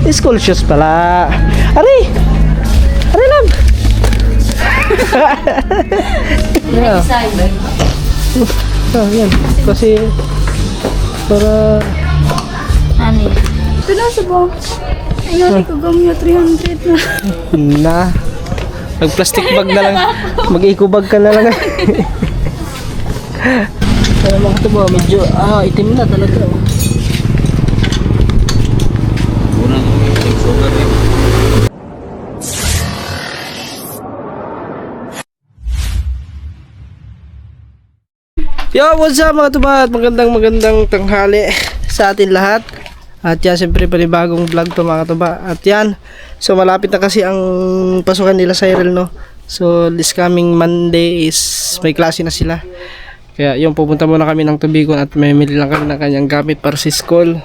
School shoes pala. Ari! Ari lang! Yeah. Yan. Kasi para Ani. Ito na sa ba? Ayun, ko gamyo 300 na. Mag-plastic bag na lang. Mag-eco bag ka na lang. Kaya mga ito ba, medyo itim na talaga. Yo, what's up mga tubat? Magandang tanghali sa atin lahat. At yan, siyempre panibagong vlog to mga tuba. At yan, so malapit na kasi ang pasukan nila sa Cyril, no? So this coming Monday is may klase na sila. Kaya yung pupunta muna kami ng Tubigon at may mili lang kami ng kanyang gamit para sa school.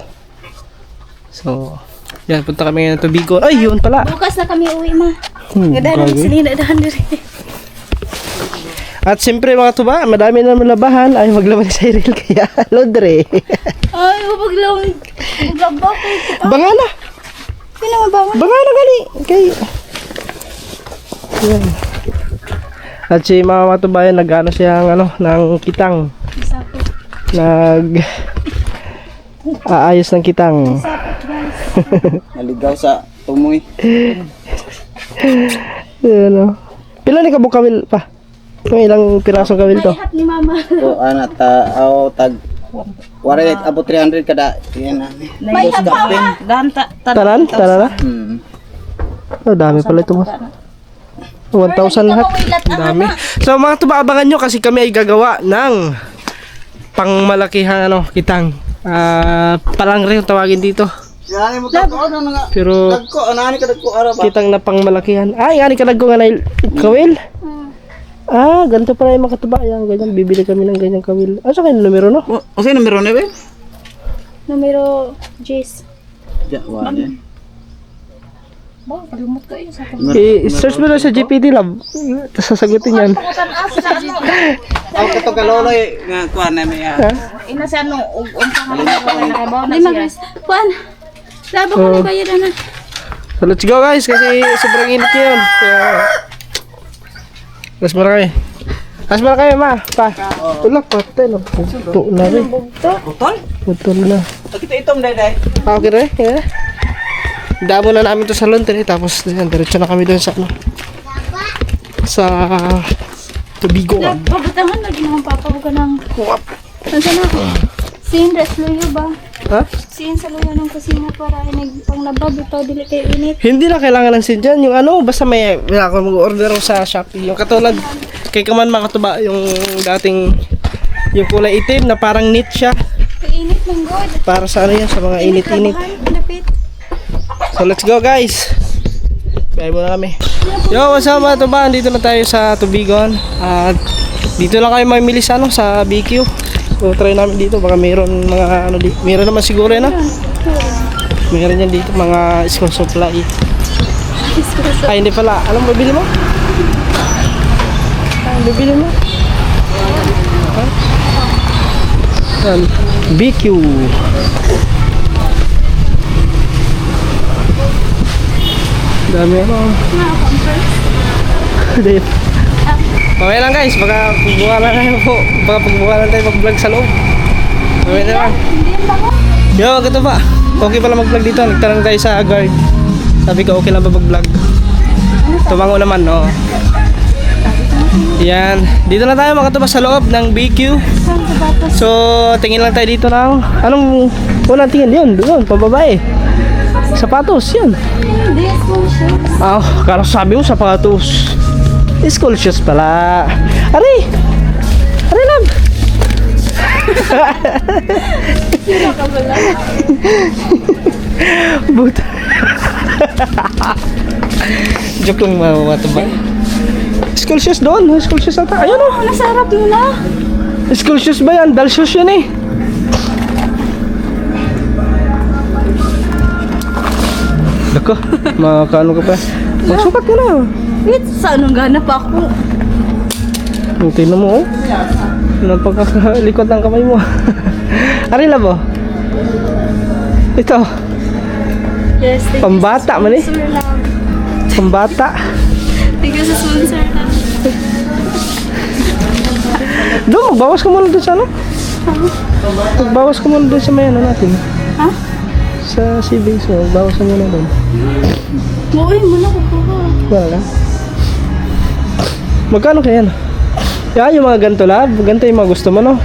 So yan, punta kami ngayon ng Tubigon. Ay, yun pala. Bukas na kami uwi, ma. Gadahan ng sinina, dahan din. At siyempre mga tuba, madami na malabahan. Ay, maglaban ni Cyril kaya laundry. Ay, maglawang. Maglabak eh. Bangana. Pinamabangan. Bangana gali. Kay. Yan. At si mama tubayan nag-ano siya ng kitang. Aayos ng kitang. Naligaw sa tumoy. Ano? Pila ni kabuk kawil pa? May ilang pirasong kawil to? Naihat ni mama. So, tag waray abot 300 kada. Yan na. May hat pa, ma. Tanan? Tanan na? Oh, dami pala ito mo. 1,000 lahat. Dami. So mga tuba, abangan nyo kasi kami ay gagawa ng pangmalakihang kitang. Palangre yung tawagin dito. Yan mo tagko ano nga. Pero Tagko anani ka tagko ara ba? kitang na pangmalakihan. Ay, ani ka nagko nga na kawil? Ganito pala yung mga tuba. Yan, ganyan. Bibili kami ng ganyang kawil. Sa kayo numero, no? O sino numero na ba? Numero J's. Ja, wala. Ba, kalimut ko yun sa I-search mo lang sa GPD Lab. Tapos sasagutin yan. Aw kato kaloloy nga kuan na may. Ina sa ano, unsa nga nakabaw na siya. Kuan. Labo ko na bayaran na. So let's go guys kasi sobrang init yun. Kaya Mas mara kayo ma. Pa. Tulak patay na. Puto na rin. Butol? Putol na. Kita itom day. Okay rin. Yeah. Damo na namin to sa laundry. Tapos diretso na kami doon sa sa Tubigon. Babatangan na ginawang papabuka ng Nasaan ako? Sin dress luyo ba? Ha? Sin sa luyo ng kusina para nagpanglabab ito dili kay init. Hindi na kailangan ng sin dyan. Yung basta may ako mag-order sa Shopee. Yung katulad kay Kaman makatuba yung dating yung kulay itim na parang knit siya. Kay init ng god. Para sa yan, sa mga init-init. Lapit. So let's go guys. Kaya muna kami. Yo, what's up mga tuba? Dito na tayo sa Tubigon. At dito lang kayo mamili sa sa BQ. So try namin dito. Baka mayroon mga mayroon naman siguro yan Mayroon yan dito mga school supply. Ay hindi pala. Alam mo bibili mo? Bibili mo? Yan. BQ. Dami Dito. Okay lang guys, baka pagbukalan tayo po. Baka pagbukalan tayo mag-vlog sa loob. Okay na lang. Yo, ganito ba? Okay pala mag-vlog dito. Nagtanong tayo sa guard. Sabi ko, okay lang ba mag-vlog? Tumango naman, no? Yan. Dito na tayo mga tuba sa loob ng BQ. So, tingin lang tayo dito ng anong unang tingin? Yun, doon, pababae. Sapatos, yan. Kala sabi mo sapatos. School shoes pala. Ari! Ari lang! Buta. Joke lang mga ba? School shoes doon. School shoes ata. Ayun o. Nasa harap nila. School shoes ba yan? Dal shoes yan eh. Dako. Makakaano ka pa. Magsukat ka na. Wait, saan ang ganap ako? Tingnan mo, oh. Napagkakalikot ng kamay mo. Arila mo? Ito. Yes, thank you Pambata sa man eh. sponsor lang. Pambata. Thank you sa sponsor lang. Doon, magbawas ka muna doon sa ano? Magbawas ka muna doon sa may ano natin. Ha? Sa savings mo, magbawas ka muna doon. Uy, muna ko po. Wala lang. Magkano kaya no? Yeah, yung mga ganito lab, ganito yung mga gusto mo no?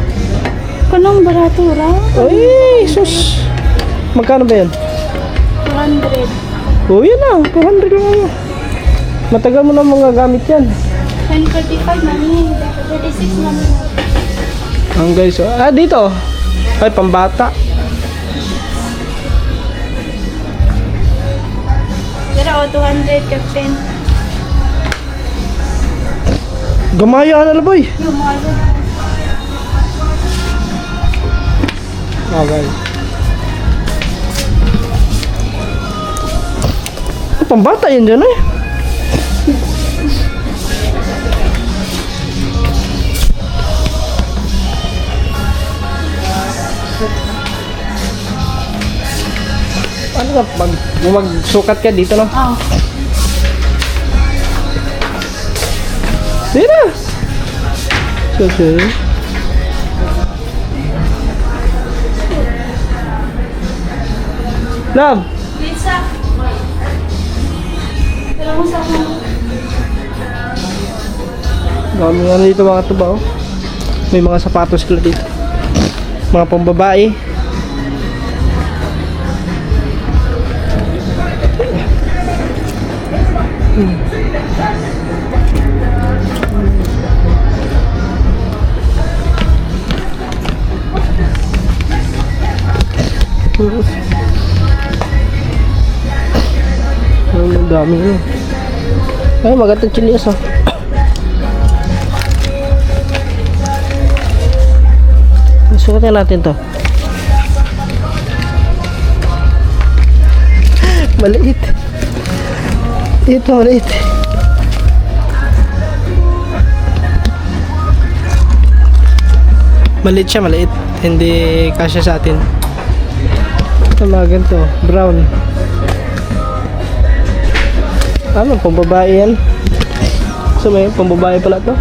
Kanang barato ra? Ay, sus! Magkano ba yan? 200. Oh, yun na, 200 lang ano. Matagal mo na mga gamit yan. 1045 mami. 36 mami. Ang guys, dito. Ay, pambata. Pero 200 captain. Gamaya na boy. Yung mga Okay. Pambata yan dyan eh. Ano ka, magsukat ka dito no? Oh. Sige na. Okay. Love. Pizza. Pero mo sa ako. Dami nga dito mga tuba oh. May mga sapatos sila dito. Mga pambabae. Ang dami yun. Ay, magandang chilis oh. Sukatin natin to. Maliit. Ito maliit. Maliit siya, maliit. Hindi kasya sa atin. Ito mga ganito, brown. Ano, pambabae yan. So may pambabae pala to.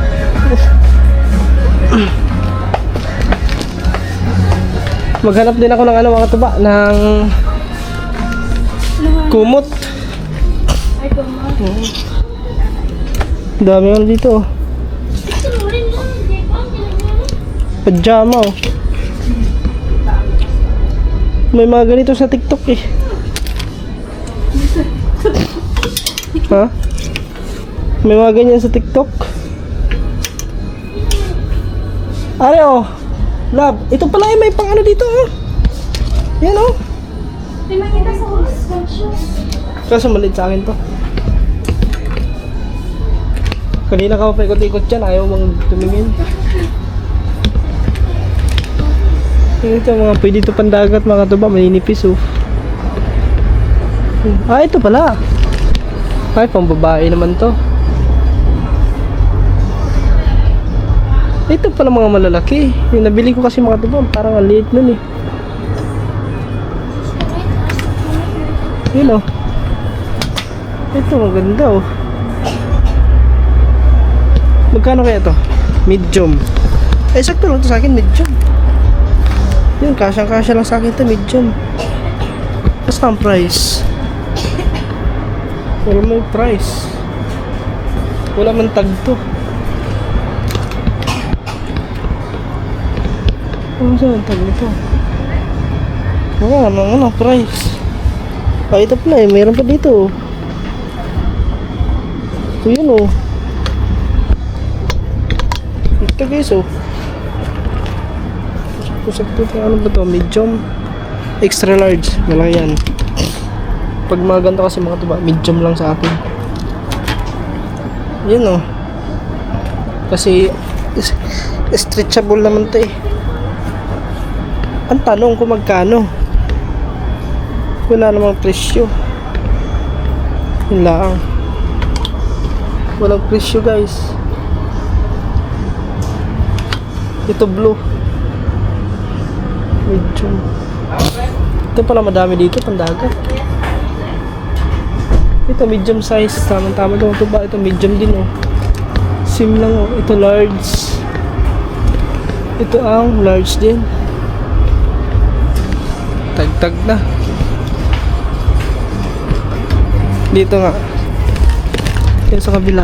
Maghanap din ako ng ano mga tuba, ng kumot. Ay, kumot. Dami ano dito oh. Pajama oh. May mga ganito sa TikTok eh. Ha? May mga ganyan sa TikTok. Are oh. Love, ito pala ay may pang ano dito oh. Yan oh. Di makita sa conscious. Kaso maliit sa akin to. Kanina ka pa ikot-ikot dyan, ayaw mong tumingin. Ito mga pwede ito pandagat mga tuba, maninipis oh. Ito pala. Ay, pang babae naman to. Ito pala mga malalaki. Yung nabili ko kasi mga tuba, parang ang liit nun eh. Yun oh. Ito maganda oh. Magkano kaya to? Medium. Eh, sakto lang to sa akin, medium. Yun, kasyang-kasya lang sa akin to, medium. Basta ang price. Wala may price. Wala man tag to. Ano saan ang tag nito? Wala namang ano, price. Ah, ito pala eh, mayroon pa dito. Ito yun oh. Ito guys oh. Sakto ano ba to? Medium. Extra large. Malaki yan. Pag mga ganito kasi mga tuba, medium lang sa atin. Yun oh. Kasi stretchable naman to eh. Ang tanong kung magkano. Wala namang presyo. Yun lang. Walang presyo guys. Ito blue. Medium. Ito pala madami dito, pandagat. Ito medium size, tama-tama ito ba? Ito medium din oh. Sim lang oh. Ito large. Ito ang large din. Tag-tag na. Dito nga. Yan sa kabila.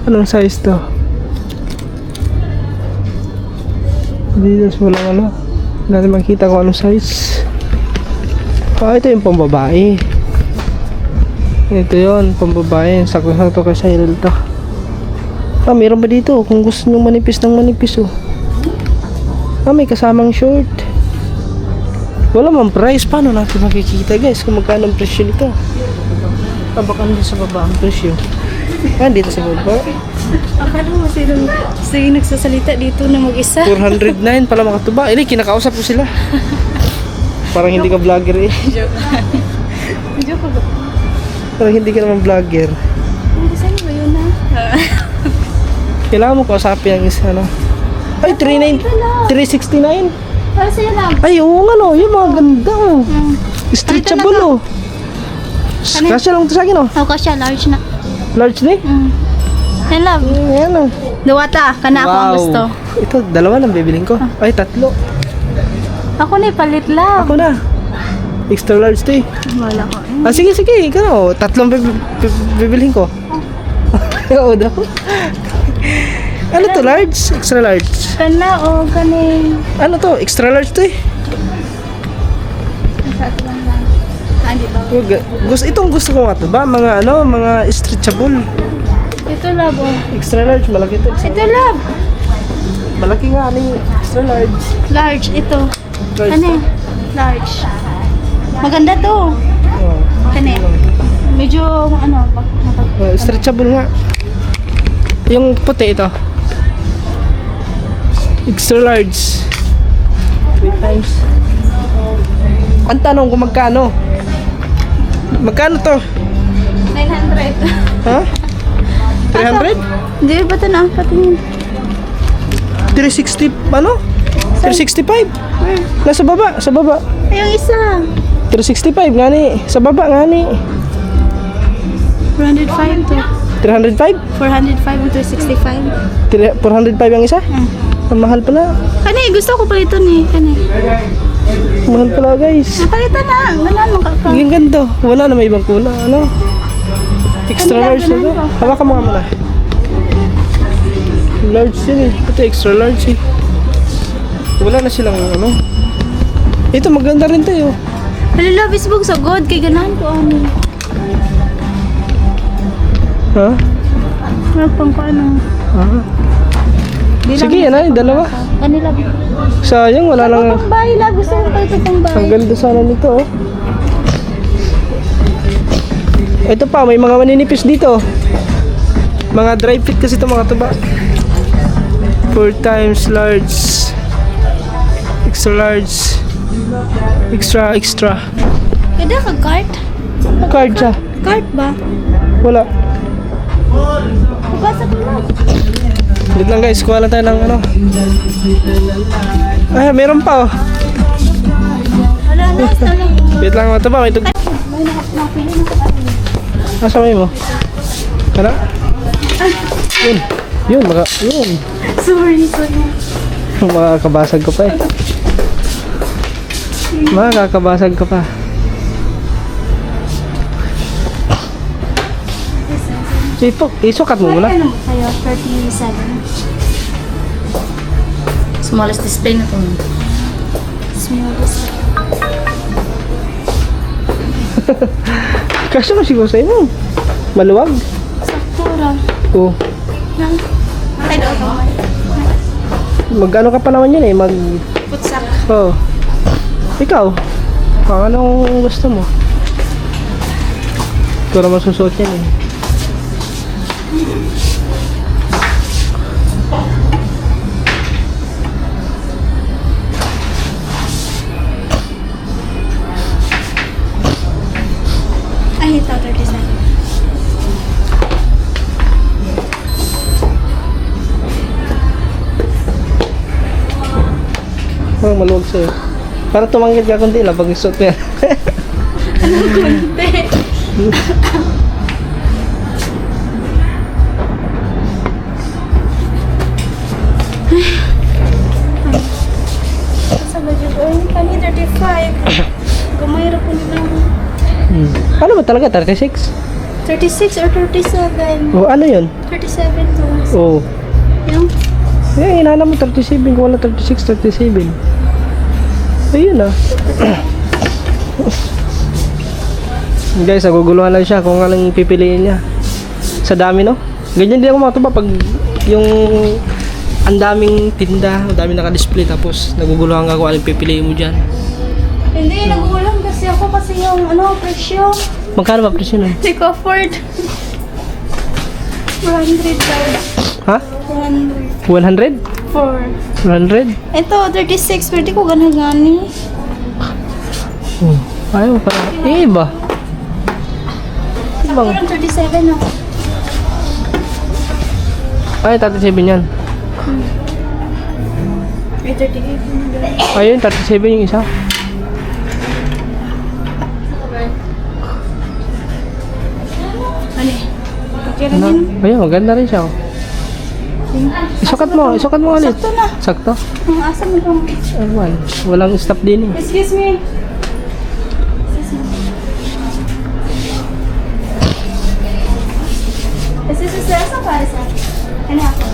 Anong size to? Dito walang ano. Hindi natin makita kung anong size. Ito yung pambabae. Ito yun, pambabae. Sakto-sakto kay Cyril to. Meron ba dito? Kung gusto nyo manipis ng manipis oh. May kasamang short. Wala mang price. Paano natin makikita guys kung magkano ang presyo nito? Baka nandito sa baba ang presyo. Dito sa baba. Akala mo sino nagsasalita dito na mag-isa. 409 pala mga tuba. Kinakausap ko sila. Parang hindi ka vlogger eh. Joke ba? Parang hindi ka naman vlogger. Saan ba yun na? Kailangan mo kausapin ang isa no. Ay, 369. Para sa'yo lang. Ay, oo nga no. Yung mga ganda oh. Stretchable oh. Kasya lang ito sa akin oh. Ako siya, large na. Large na eh. Yan love. Ayan oh. Duwata, kana ako ang gusto. Ito, dalawa lang bibiling ko. Ay, tatlo. Ako na palit lang. Ako na. Extra large to eh. Wala ko. Sige. Ikaw oh. Tatlong bibilhin ko. Oo daw. Ano to? Large? Extra large? Kana o kaning. Ano to? Extra large to eh. Sa ato lang lang. Hindi ba? Itong gusto ko nga to ba? Mga ano? Mga stretchable. Ito love oh. Extra large. Malaki to. Ito love. Malaki nga. Ano yung extra large? Large, ito. Large Kani? Large. Maganda to. Oh. Kani? Medyo ano, Stretchable nga. Yung puti ito. Extra large. 3 times. Ang tanong kung magkano? Magkano to? 900. Ha? 300? Hindi, ba't na? Patingin. 360, ano? 365? Nasa baba, sa baba. Ay, yung isa. 365, ngani. Sa baba, ngani. 405 to. 305? 405 to 65. 405 ang isa? Ang mahal pala. Kani, gusto ko palitan eh. Kani. Mahal pala guys. Napalitan na. Wala mo kaka. Ang ganda. Wala na may ibang kulay. Ano? Extra Kanila, large na to. ganun to. Hawakan mo nga muna. Large yun eh. Ito extra large eh. Wala na silang ano. Ito maganda rin tayo. Halila, Facebook so good. Kay ganahan ko ano. Ha? Ano pang ko ano. Ah. Sige, yan ay, dalawa. Kanila. Sayang, wala lang. Pang bahay lang. Gusto ko ito pang bahay. Ang ganda sana nito oh. Ito pa, may mga maninipis dito. Mga dry fit kasi ito mga tuba. 4 times large. Extra large. Extra. Kada ka cart? Card siya. Cart ba? Wala. Bubasa ko lang. Wait lang guys, kuha lang tayo ng ano. Ay, meron pa oh. Wala na. Ito lang. Wait lang mga tuba, may tug... May nakapili na ka. Nasa may mo? Tara. Yun. Yun. Sorry. Makakabasag ko pa eh. Makakabasag ko pa. Isukat mo muna. Ano sa'yo? 37. Smallest display na to. Smallest. Kasi mo siguro sa'yo mo. Maluwag. Saktura. Oo. Ay, daw ito. Magano ka pa naman yun eh. Putsak. Oo. Ikaw. Kung anong gusto mo. Ikaw naman susuot yan eh. Ay, ito, 37. Parang maluwag sa'yo. Para tumanggit ka kundi lang pag isuot mo yan. Anong konti? Sa budget ko, kani 35. Gumayra po nila. Ano ba talaga? 36? 36 or 37. O ano yun? 37 to. Oo. Yung Eh, inana mo 37. Kung wala 36, 37. Ayun ah. Guys, naguguluhan lang siya kung anong pipiliin niya. Sa dami, no? Ganyan din ako mga tuba pag yung ang daming tinda, ang daming naka-display tapos naguguluhan ka kung anong pipiliin mo dyan. hindi, nagugulang kasi ako kasi yung presyo. Magkano ba presyo nun? Hindi ko afford. 400 daw. Ha? 400. 100? 4. 100? Ito, 36. Pwede ko gani-gani. Ayaw pa. Eh, iba. Ako lang 37 ako. Ay, 37 yan. Ay, 38. Ayun, 37 yung isa. Ano? Okay lang Ano? yun. Ayun, maganda rin siya. Oh. Isukat mo ulit. Sakto na. Sakto? Ang asa mo bang... Ewan, walang stop din eh. Excuse me. Is this a asa para sa? Ano ako?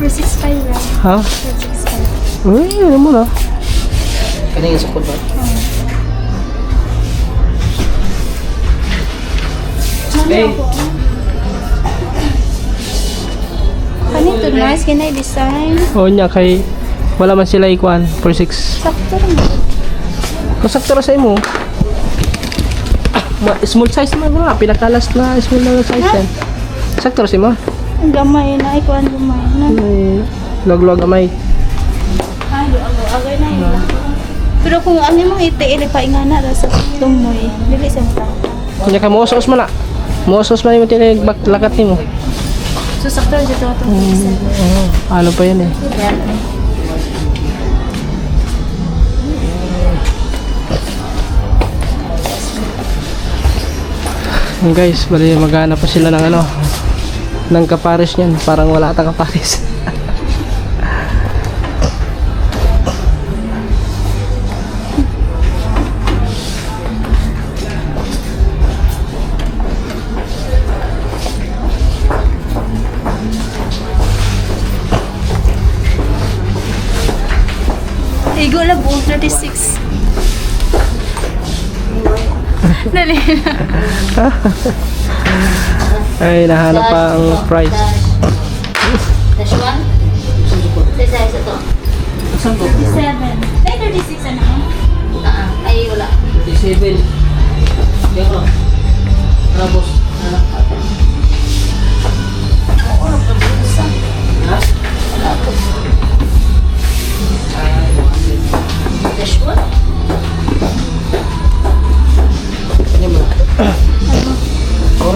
For 6.5 right? Ha? For 6.5. Uy, ano mo na? Kanina sa ba? Mami ako. Kanito nice, kinay design. Oo niya, kay wala man sila ikuan for 6. Sakto lang. Kung sakto ra sa imo. Small size naman wala, pinakalas na small na size yan. Sakto ra sa imo. Ang gamay na, ikaw ang gamay na. Log-log amay. Ay, agay na yun. Pero kung ano mong iti-ili pa ingana sa tumoy, dili sa mata. Kunya ka mosos man na. Mosos man mo tinay lakat nimo. So, sakto lang dito ito. Ano pa yan eh. Guys, bali maghanap pa sila ng ng kapares niyan. Parang wala ata kapares. Igo na buong 36. Dali na. Ay, nahanap pa ang price. Dash 1? Sa size ito? 37. Ay, 36 ano? Ay, wala. 37. Dito. Tapos, Dash 1?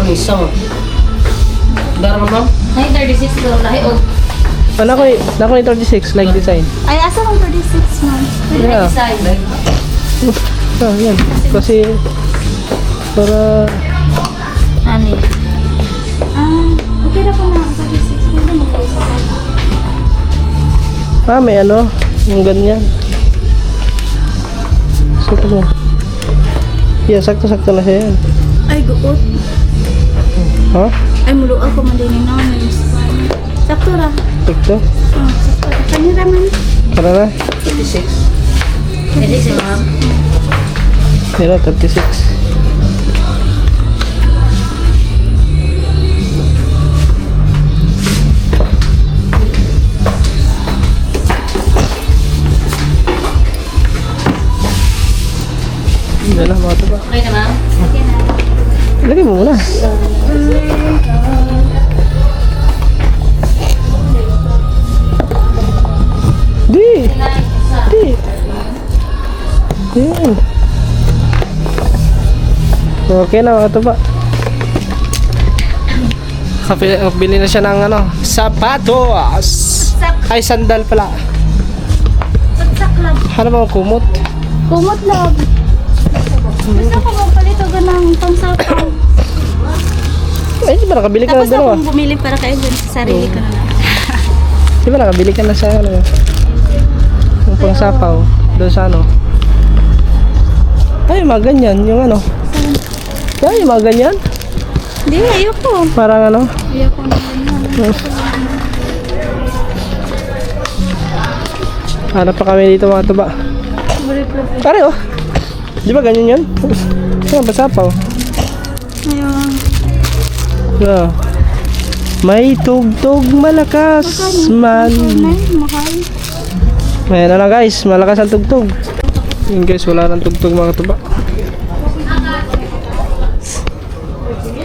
orang isa mo. Dara mo, ma'am? Ay, 36 to. Lahi o. Nako ni 36 like design. Ay, asa kong 36 man? Yeah. Oh, yan. Kasi para Ani? Okay na po na. 36. Pwede mo po isa. may yung ganyan. Sakto mo. Yeah, sakto na siya yan. Ay, guot. Ha? Ay, muluag ko man din yung naman. Sakto ra. Sakto? Sakto. Kanira man. Tara na. 36, ma'am. Yan na, 36. Yan na, mga tuba. Okay na, ma'am? Okay na. Lagay mo muna. Di! Yan. Okay na mga tuba. Bili na siya ng sapatos. Ay, sandal pala. Pagsak lang. Ano ba ang kumot? Kumot lang. Gusto ko magpalit o Di ba nakabili ka Tapos ng dalawa? akong bumili para kayo dun sa sarili ko na lang. Di ba nakabili ka na sa ano? Yung pangsapaw. Doon sa ano? Ay, mga ganyan. Yung ano? Ay, mga ganyan. Hindi, ayoko. Parang ano? Ayoko na ganyan. Hanap pa kami dito mga tuba. Pare oh. Di ba ganyan yun? Yan, pangsapaw. Ayun. Yeah. May tugtog malakas man. Mahal. Ayan na lang guys, malakas ang tugtog. Yun guys, wala nang tugtog mga tuba.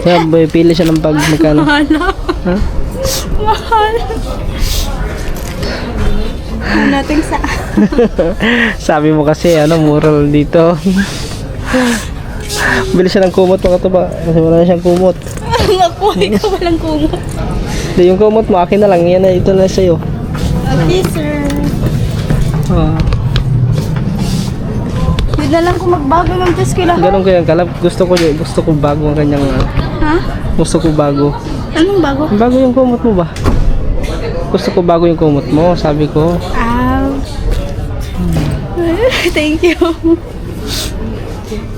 Yan, boy, pili siya ng pag magkano. Mahal. Ha? Mahal. Ano natin sa... Sabi mo kasi, ano, mural dito. Bili siya ng kumot mga tuba. Kasi wala na siyang kumot. Naku, ikaw walang kumot. Hindi, yung kumot mo, akin na lang. Yan na, ito na sa'yo. Okay, sir. Ah, Yun na lang kung magbago ng test ko lahat. ganun ko yan, kalab. Gusto ko bago ang kanyang, Ha? gusto ko bago. Anong bago? Bago yung kumot mo ba? Gusto ko bago yung kumot mo, sabi ko. Thank you.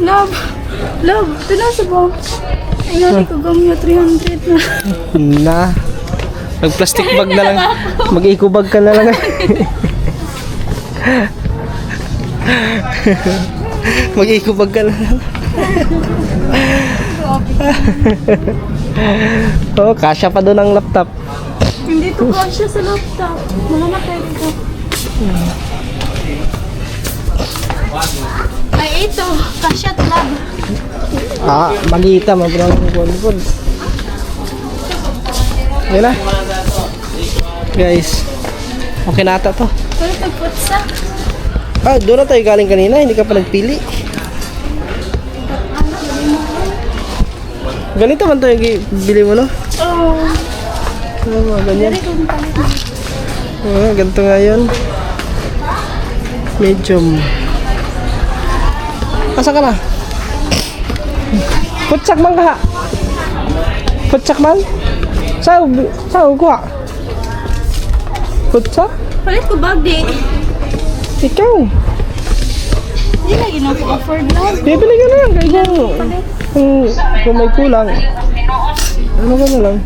Love. Love. Tinasa ba? Ay, nga ko gamit 300 na. Na. Mag-plastic bag na lang. Mag-eco bag ka na lang. Mag-eco bag ka na lang. Oh, kasya pa doon ang laptop. Hindi to kasya sa laptop. Mamamatay ko. Ay, ito. Kasya to, love. Ah, malita, mabrang kuwan. Okay na. Guys. Okay na ata to. Pero nagputsa. Ah, doon na tayo galing kanina. Hindi ka pa nagpili. Ganito man to yung bili mo, no? Oh. Oo, ganyan. Dari kong palit. Oo, ganito nga yun. Medium. Asa ka na? Putsak man ka. Putsak man? Saan kuha? Putsak? Palit ko bag, di. Ikaw. Hindi lagi na ako afford lang. Bibili ka na lang. Kaya Palit. kung may kulang. Ano ka na lang?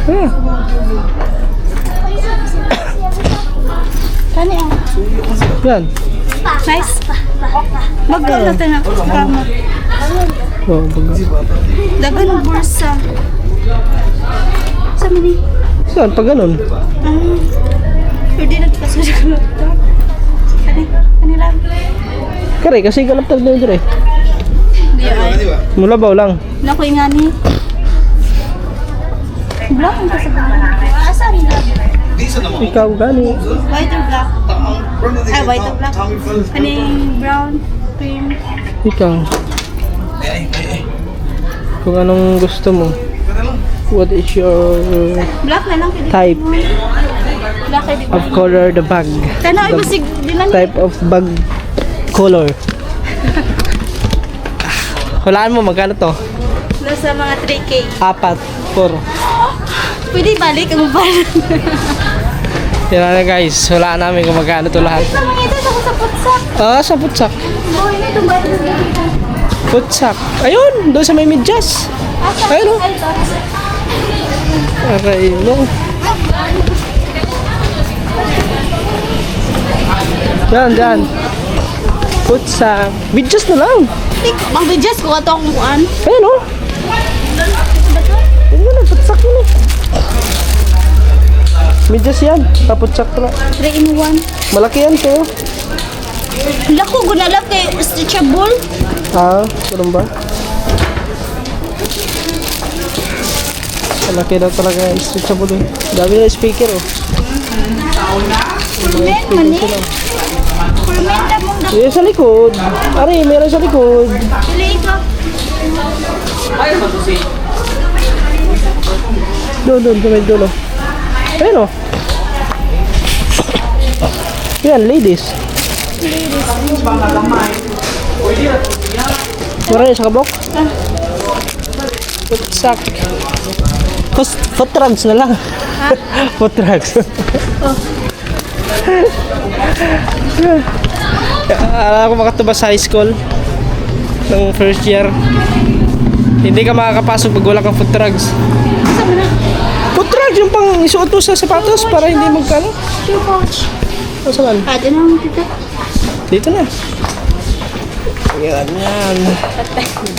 Ah. Kani ah. Yan. Nice. Magkano natin na kamot. Oh, baga. Dagan ng bursa. Sa mani. Saan? Pag ganun. Pwede na kasi sa laptop. Kani lang. Kare, kasi kalaptag na yun dire. Di ay. Mulabaw lang. Nakoy nga ni. Black ang kasagalan. Asa rin lang. Ikaw gani. White or black? Ah, white or black. Kaning brown, cream. Ikaw. Kung anong gusto mo. What is your Black na lang. Pwede type mo. Black ay di of color the bag? Kana ay basig din lang. Type of bag color. Hulaan mo, magkano to? Nasa mga 3K. 4. Pwede balik ang balik. Tira na guys, hulaan namin kung magkano to lahat. Sa mga ito, ako sa putsak. Ah, sa putsak. Boy, na itong balik na dito. Putsak. Ayun, doon sa may medyas. Ayun, oh. Aray mo. Diyan. Putsak. Medyas na lang. Ang bidjas ko ato akong kuan. Ayun, oh. Ayun na, putsak yun eh. Medyas yan. Taputsak pala. 3 in 1. Malaki yan sa'yo. Lako, gunalak kay stretchable. Ah, ganun ba? Malaki daw talaga yung stretchable eh. Dami na speaker oh. Purmen, mani. Purmen, damong damong. Yung sa likod. Ari, meron sa likod. Pili ikaw. Doon, sa may dulo. Ayun oh. Yan, ladies. Marami sa kabok? Sak. Food drugs na lang. Food drugs. Alam ko makatubas sa high school ng first year. Hindi ka makakapasok pag wala kang food drugs. Food drugs yung pang isuot mo sa sapatos para hindi magkano. Yung coach. O saan? Dyan naman dito. Dito na. Yan, yan.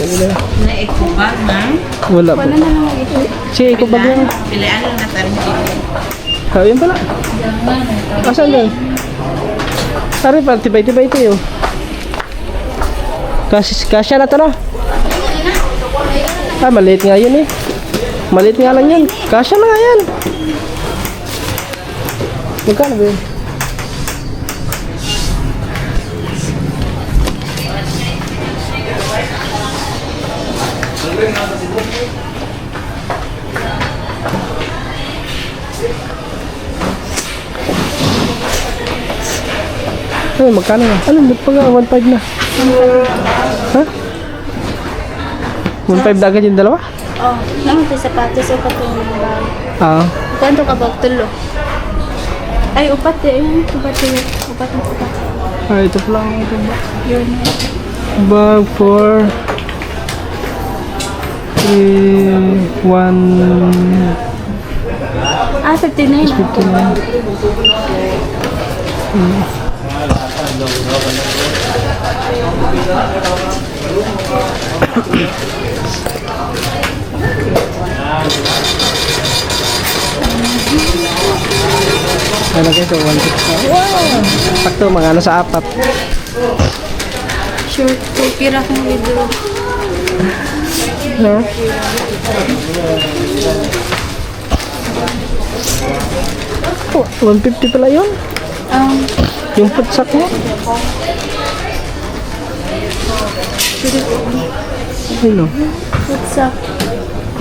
Dali na. Naikubag na. Wala po. Wala na naman ito. Sige, ikaw ba yan? Pilihan lang na tarin Oh, yan pala. Asan doon? Sorry pa, tibay-tibay ito yun. Kasya na to, no? Ah, maliit nga yun eh. Maliit nga lang yan. Kasya na nga yan. Magkano ba yun? Ay, magkano na? Ano, ba't pa nga? 1.5 na. Ha? 1.5 na agad yung dalawa? Oh, naman ito sapatos o katong bag. Ah. Kwanto ka bag? Tulo. Ay, upat eh. Upat eh. Upat na upat. Ah, ito pala ang ito ba? Yun. Bag for 1 Ah, 59 ako. Ano kayo? 1.6. Wow! Sakto, mga ano sa apat. Short. Kukira kong video. No? Oh, 150 pala yun. Yung putsak mo. Ano? What's up?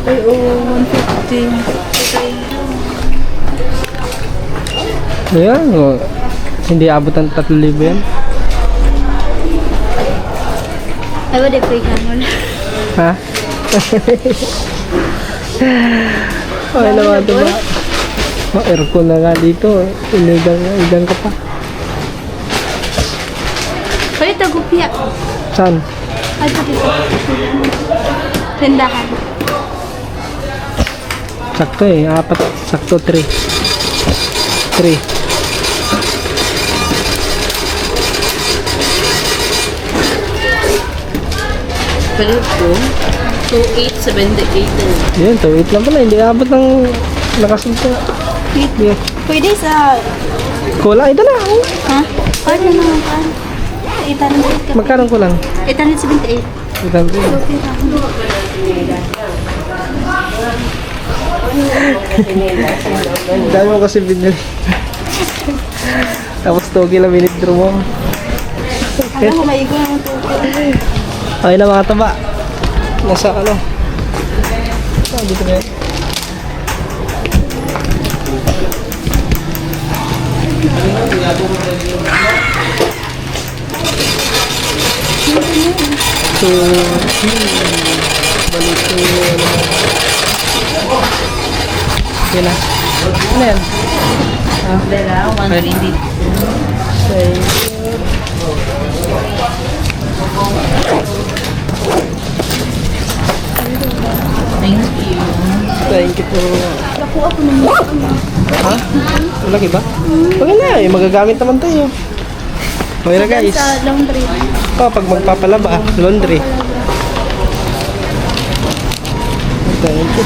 Ay, 150. Ayan, oh. Hindi abot ang 3,000 yan. Ay, wala ko ikamon. Ha? Okay naman ito ba? Oh, aircon na nga dito. Iligan ka pa. Kaya tagupya. Saan? Ay, dito. Tindahan. Sakto eh. Apat. Sakto 3. 3. Pero po, 2,878. Yan, 2.8 lang pala. Hindi abot ng nakasunta. Yeah. Pwede sa... Kulang. Ito na. Oh. Ha? Pwede naman pa. 800 ka. Magkano kulang? 878. Ito lang. Okay lang. Dami mo kasi binili. Tapos togi lang minidro mo. Alam ko, maigo naman ito. Okay na mga taba. Nasa ano? Ah, dito na yun. So, balik to okay na. Ano yan? Dala, 120. Okay. Thank you. Thank you po. Naku ako naman. Ha? Malaki ba? Okay na eh, magagamit naman tayo. Okay na guys. Sa laundry. Oh, pag magpapalaba, laundry. Thank you.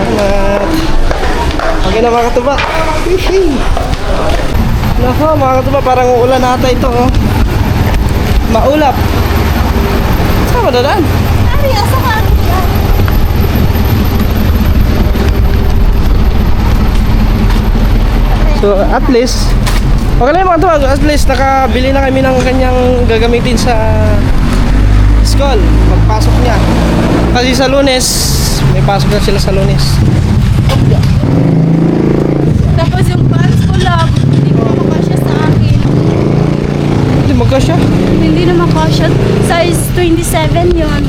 Salamat. Okay na mga katuba. Hihi. Nako mga katuba, parang uulan ata ito oh. Maulap. Saan ka dadaan? Ari, asa ka? So at least okay lang yung mga tuwag, at least nakabili na kami ng kanyang gagamitin sa school pagpasok niya. Kasi sa Lunes, may pasok na sila sa Lunes. Tapos yung pants ko lang, hindi ko na makasya sa akin. Hindi magkasya. Hindi na makasya. Size 27 yun.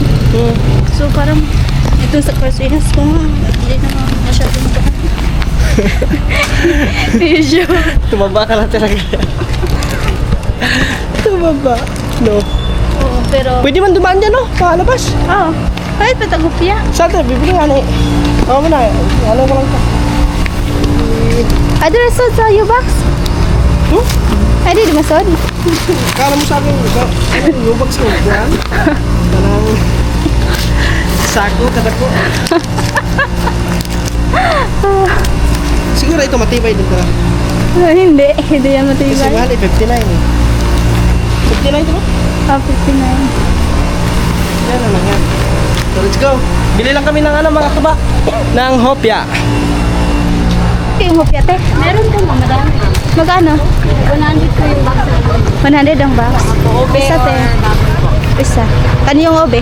So parang ito sa Carsuenas ko hindi naman masyadong magaan. Medyo. Tumaba ka lang talaga. Tumaba. No. Oo, pero... Pwede man dumaan dyan, no? Pakalabas. Oo. Kahit patagupya. Saan tayo? Bibili nga na eh. Oo mo na. Ano ko lang ito. Address sa U-Box? Ay, di masod. Kala mo sa akin, yung bags ko. Yan. Tanang sako, kada ko. Siguro ito matibay din talaga. Hindi. Hindi yan Kasi matibay. mahal eh, 59 eh. 59 ito ba? 59. Yan na lang yan. So let's go. Bili lang kami ng ano mga kaba. Ng hopya. Yung hopyate? Meron ka madami. Magkano? 100 ko yung box. 100 ang box? Isa te. Isa. Ano yung obe?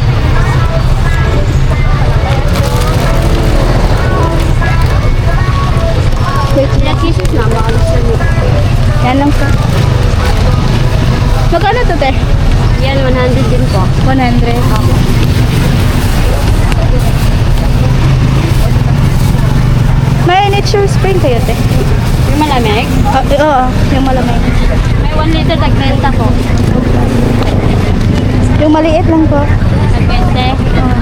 Wait, kisses na. Yan lang po. Magkano to te? Yan, 100 din po. 100? May nature spring kayo, te? Yung malamig? Oo, yung malamig. May 1 liter tag-30 po. Yung maliit lang po. Tag-20? Oo.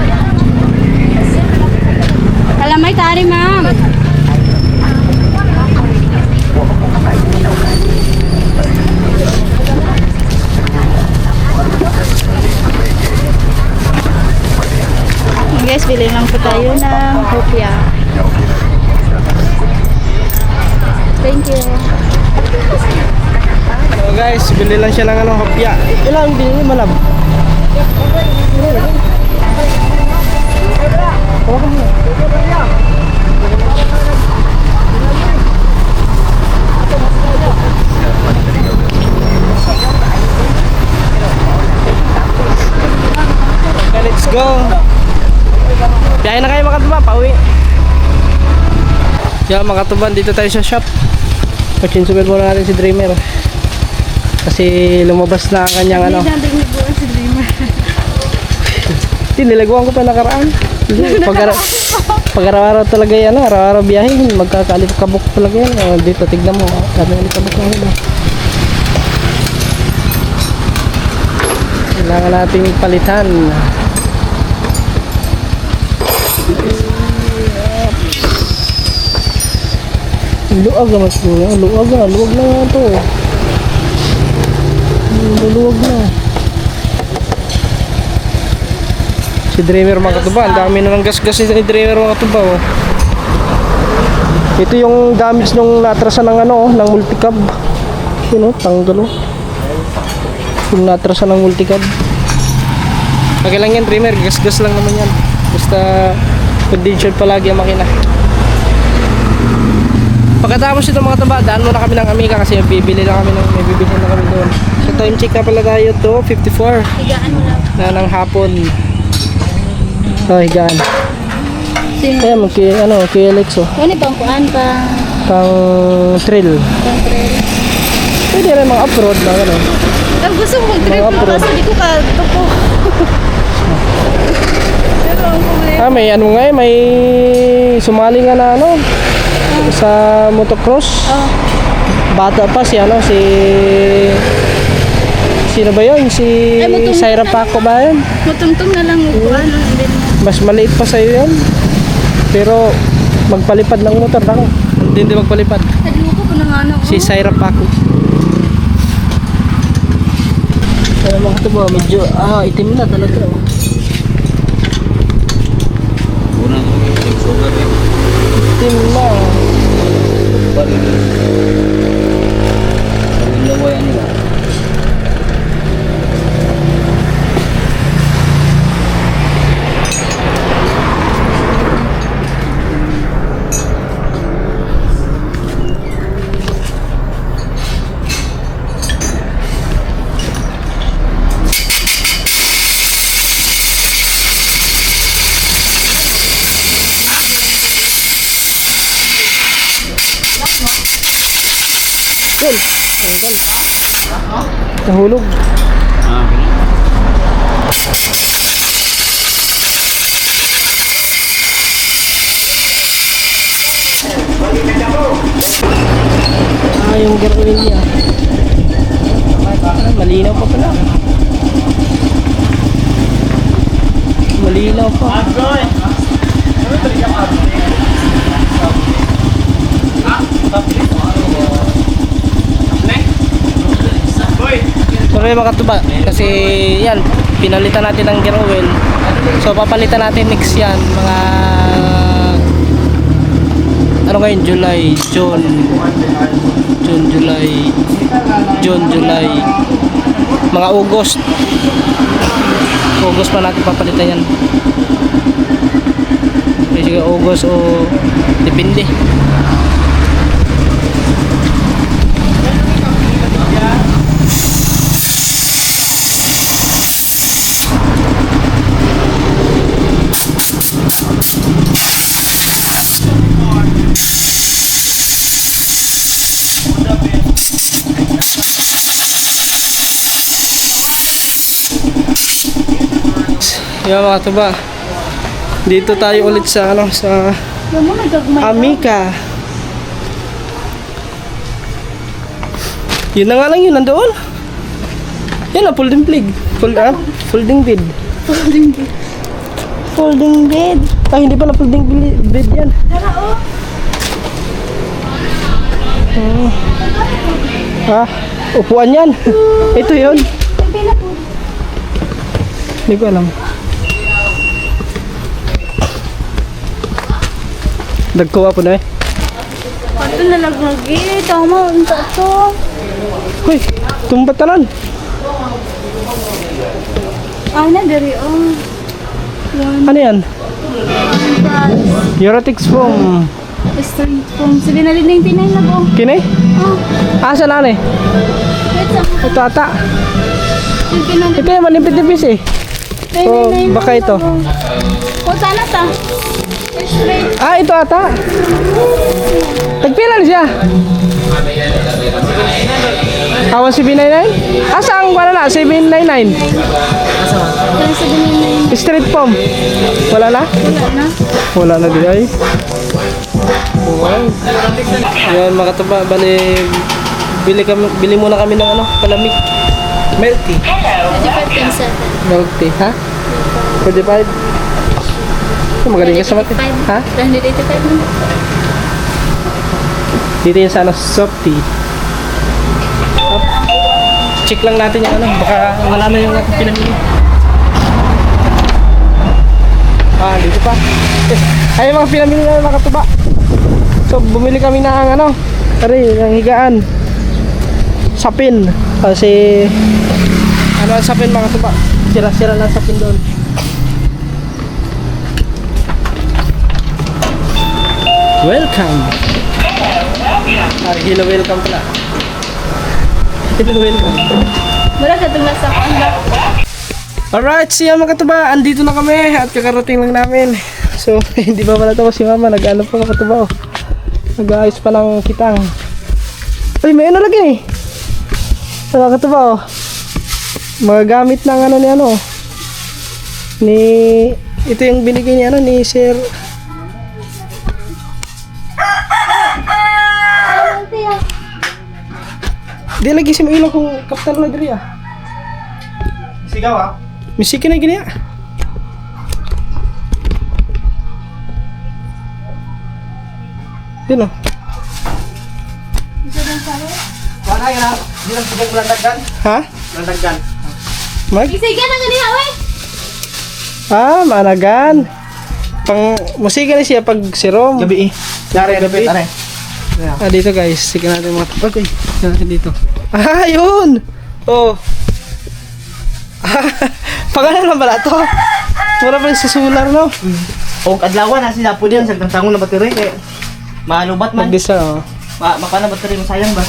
Kalamay tari, ma'am. Guys, bili lang po tayo ng hopya. Thank you. So guys, bili lang siya ng ano, hopya. Ilang bili ni Malab? Okay, let's go. Biyahe na kayo mga katuba, pauwi. Yeah, mga katuban, dito tayo sa shop. Pag-consumer muna natin si Dreamer. Kasi lumabas na ang kanyang ano. Hindi natin nagbuwan si Dreamer. Nilagwan ko pa nakaraan. Pag-araw-araw talaga yan, araw-araw biyahe, magkakalipkabok talaga yan. Dito, tignan mo, kami kalipkabok na yun. Kailangan nating palitan. Luwag na mas luwag na nga ito. Luwag na. Si Dreamer mga katuba, ang dami na ng gas-gas ni Dreamer mga katuba. Oh. Ito yung damage nung natrasan ng ano, ng multicab. Yun oh, tanggal oh. Yung natrasan ng multicab. Okay lang yan Dreamer, gas-gas lang naman yan. Basta condition palagi ang makina. Pagkatapos ito mga taba, daan muna kami ng Amiga kasi may bibili na kami doon. So time check na pala tayo to, 54 Higaan mo lang. na ng hapon. Oh, higaan. Ayan, KLX oh. Ano pang kuan pa? Pang trail. Pwede rin mga off-road na gano'n. Ang gusto ko mag-trip Mga na pro. kaso di ko ka-tupo. Pero ang problema. May ano nga may sumali nga na ano, sa motocross. Oh. Bata pa si ano, sino ba yun? Si Ay, mutong- Syra Paco ba yun? Matungtong na lang kuan. Mas maliit pa sa'yo yun. Pero magpalipad ng motor ako. Hindi magpalipad. Nalimuko ko na nga na. Si Syra Paco. Kaya mga ito ba, medyo itim na talaga. Itim na. Yun. Nahulog. yung gear oil niya. Malinaw pa pala. Malinaw pa. Sorry mga katuba, kasi yan, pinalitan natin ng gear oil. So papalitan natin next yan, mga ano ngayon, July, mga August pa natin papalitan yan. Kasi August o depende. Yan mga tuba, dito tayo ulit sa ano, sa Yung mo nagagmay. Amica. Yun na nga lang yun, nandoon. Yan na, folding bed. Folding bed. Folding bed. Ah, hindi pala folding bed yan. Tara, oh. Ah, upuan yan. Ito yun. Pila po. Hindi ko alam. Dagkuha po na eh. Ito nalaglagi. Tama, unta to. Hoy, tumbatanan. Ah, na, dari, oh. Ano yan? Price. Eurotix foam. Straight from 799 na po. Kini? Oh, Asa na eh? wait lang. Ito ata. 799 Ito yung manipid-nipis eh. Oh, baka ito. O, sana ta. Straight. Ah, ito ata. Tagpila na siya. Awan 799? Asa ang wala na? 799? Kaya 799. Street foam. Wala na? Wala na. Wala na din ay. Wow. Yan mga katuba, bili muna kami ng ano, palamig. Milk tea. 25.7. Milk tea, ha? 45. Oh, magaling ka sa mati. Ha? 185 na. Dito yung sana soft tea. Up. Check lang natin yung ano, baka wala na yung ating pinamili. Ah, dito pa. Ay, mga pinamili na mga katuba. So, bumili kami ng ano, ng higaan. Sapin. Kasi, ano ang sapin mga katuba? Sira-sira lang sapin doon. Welcome. Hello, welcome pala. Hello, welcome. Wala ka itong nasa kanda. Alright, siya mga katuba, andito na kami at kakarating lang namin. So, hindi pa pala tapos si mama, nag-ano pa mga katuba. Oh. Nag-aayos pa ng kitang. Uy, may ano lagi eh. Mga katuba, oh. Mga gamit ng ano ni ano. Ni, ito yung binigay ni ano, ni Sir. Di lagi si Mailo kung kapitan na diri ah. Sigaw ah. Misiki na gini ah. Dino. Wala yan ah. Hindi lang sigaw melandaggan. Ha? Melandaggan. Mag? Sige na ganyan, we. Ah, managan. Pang musika na siya pag sirom. Gabi eh. Yari, gabi. Tara. Ah, dito guys. Sige natin mga tapag eh. Sige natin dito. Ah, yun! Oh. Pagano na pala to? Mura pa sa solar, no? O adlawan na sila po diyan sa tantangon na battery kay maalubat man. Mag-disa, oh. Makana battery masayang ba?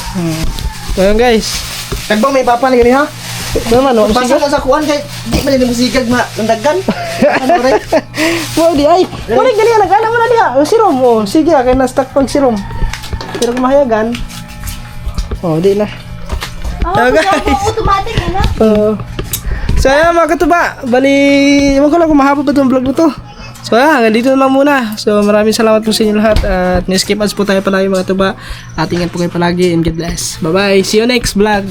Ayun guys. Tagbang may papa ni gani ha. Ano naman, oh? Basta ka sa kuan kay di man ni musikag melandaggan. Ano re? Wow, di ay. Wala gali nag-ana mo na diha. Oh, sirom, oh. Sige, kay na-stuck pag sirom. Pero kung mahayagan. Oh, di na. Oh, guys. automatic, ano? So ayan mga katuba, bali, ewan ko lang kung mahaba ba itong vlog na to. So hanggang dito na lang muna. So maraming salamat po sa inyo lahat. At skip ads po tayo palagi mga tuba. At ingat po kayo palagi and God bless. Bye bye. See you next vlog.